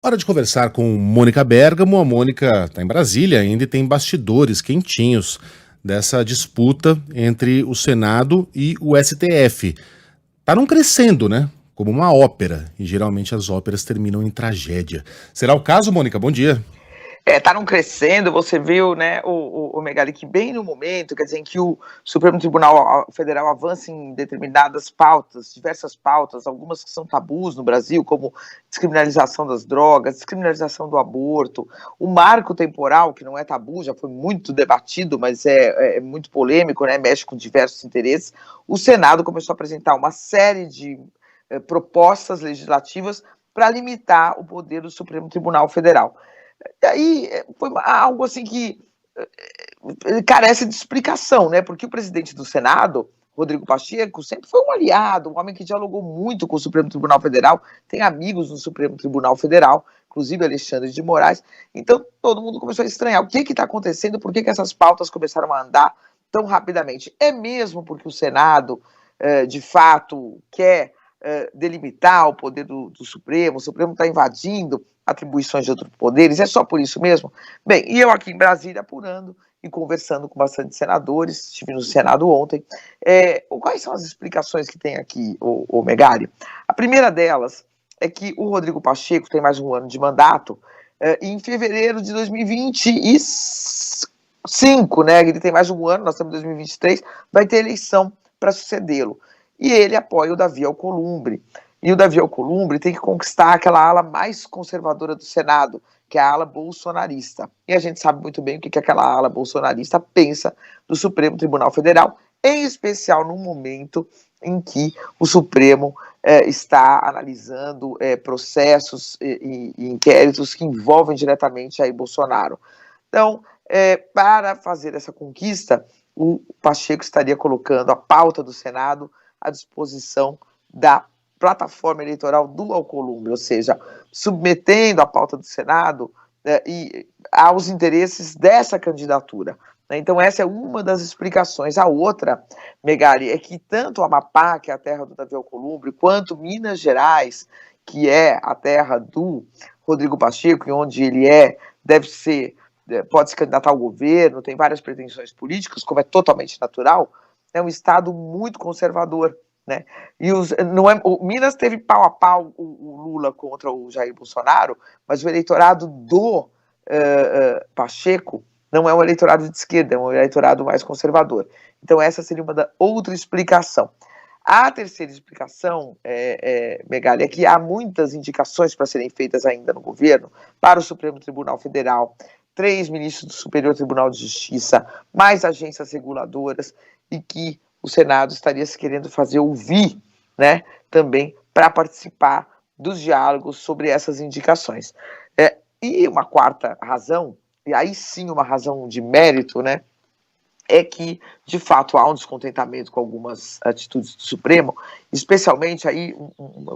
Hora de conversar com Mônica Bergamo. A Mônica está em Brasília ainda e tem bastidores quentinhos dessa disputa entre o Senado e o STF. Tá num crescendo, né? Como uma ópera. E geralmente as óperas terminam em tragédia. Será o caso, Mônica? Bom dia. Tá num crescendo, você viu, né, o Megali, que bem no momento, quer dizer, em que o Supremo Tribunal Federal avança em determinadas pautas, diversas pautas, algumas que são tabus no Brasil, como descriminalização das drogas, descriminalização do aborto, o marco temporal, que não é tabu, já foi muito debatido, mas é muito polêmico, né, mexe com diversos interesses. O Senado começou a apresentar uma série de propostas legislativas para limitar o poder do Supremo Tribunal Federal. E aí foi algo assim que carece de explicação, né? Porque o presidente do Senado, Rodrigo Pacheco, sempre foi um aliado, um homem que dialogou muito com o Supremo Tribunal Federal, tem amigos no Supremo Tribunal Federal, inclusive Alexandre de Moraes. Então todo mundo começou a estranhar o que está acontecendo, por que essas pautas começaram a andar tão rapidamente. É mesmo porque o Senado, de fato, quer delimitar o poder do Supremo, o Supremo está invadindo atribuições de outros poderes, é só por isso mesmo? Bem, e eu aqui em Brasília apurando e conversando com bastante senadores, estive no Senado ontem. Quais são as explicações que tem aqui, o Megali? A primeira delas é que o Rodrigo Pacheco tem mais um ano de mandato, e em fevereiro de 2025, né, ele tem mais um ano, nós estamos em 2023, vai ter eleição para sucedê-lo. E ele apoia o Davi Alcolumbre. E o Davi Alcolumbre tem que conquistar aquela ala mais conservadora do Senado, que é a ala bolsonarista. E a gente sabe muito bem o que aquela ala bolsonarista pensa do Supremo Tribunal Federal, em especial no momento em que o Supremo está analisando processos e inquéritos que envolvem diretamente Jair Bolsonaro. Então, para fazer essa conquista, o Pacheco estaria colocando a pauta do Senado à disposição da plataforma eleitoral do Alcolumbre, ou seja, submetendo a pauta do Senado aos interesses dessa candidatura. Então essa é uma das explicações. A outra, Megali, é que tanto o Amapá, que é a terra do Davi Alcolumbre, quanto Minas Gerais, que é a terra do Rodrigo Pacheco, e onde ele pode se candidatar ao governo, tem várias pretensões políticas, como é totalmente natural, é um estado muito conservador, né? E o Minas teve pau a pau o Lula contra o Jair Bolsonaro, mas o eleitorado do Pacheco não é um eleitorado de esquerda, é um eleitorado mais conservador. Então essa seria uma outra explicação. A terceira explicação, Megali, é que há muitas indicações para serem feitas ainda no governo para o Supremo Tribunal Federal, 3 ministros do Superior Tribunal de Justiça, mais agências reguladoras, e que o Senado estaria se querendo fazer ouvir, né, também para participar dos diálogos sobre essas indicações. E uma quarta razão, e aí sim uma razão de mérito, né, é que, de fato, há um descontentamento com algumas atitudes do Supremo, especialmente aí,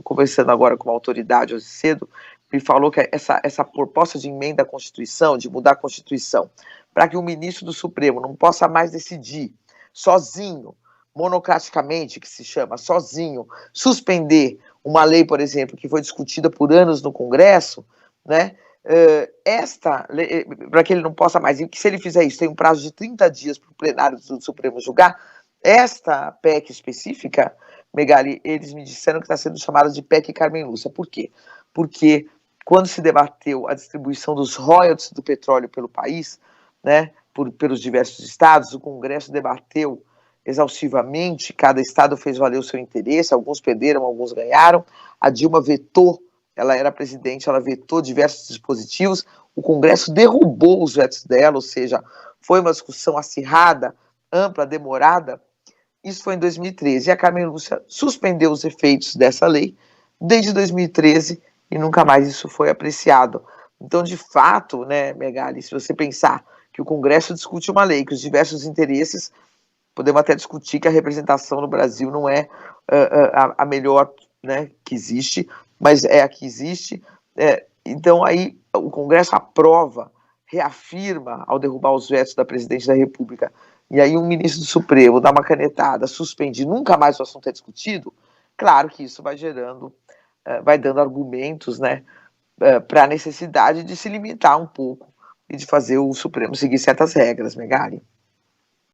conversando agora com uma autoridade hoje cedo, me falou que essa proposta de emenda à Constituição, de mudar a Constituição, para que o ministro do Supremo não possa mais decidir sozinho, monocraticamente, que se chama, sozinho, suspender uma lei, por exemplo, que foi discutida por anos no Congresso, né? Para que ele não possa mais, que se ele fizer isso, tem um prazo de 30 dias para o plenário do Supremo julgar, esta PEC específica, Megali, eles me disseram que está sendo chamada de PEC Carmen Lúcia. Por quê? Porque quando se debateu a distribuição dos royalties do petróleo pelo país, né, pelos diversos estados, o Congresso debateu exaustivamente, cada estado fez valer o seu interesse, alguns perderam, alguns ganharam, a Dilma vetou, ela era presidente, ela vetou diversos dispositivos, o Congresso derrubou os vetos dela, ou seja, foi uma discussão acirrada, ampla, demorada. Isso foi em 2013, e a Carmen Lúcia suspendeu os efeitos dessa lei desde 2013 e nunca mais isso foi apreciado. Então, de fato, né, Megali, se você pensar que o Congresso discute uma lei, que os diversos interesses, podemos até discutir que a representação no Brasil não é a melhor, né, que existe, mas é a que existe. Então, aí, o Congresso aprova, reafirma, ao derrubar os vetos da Presidente da República, e aí um ministro do Supremo dá uma canetada, suspende, nunca mais o assunto é discutido, claro que isso vai gerando, vai dando argumentos, né, para a necessidade de se limitar um pouco e de fazer o Supremo seguir certas regras, Megali.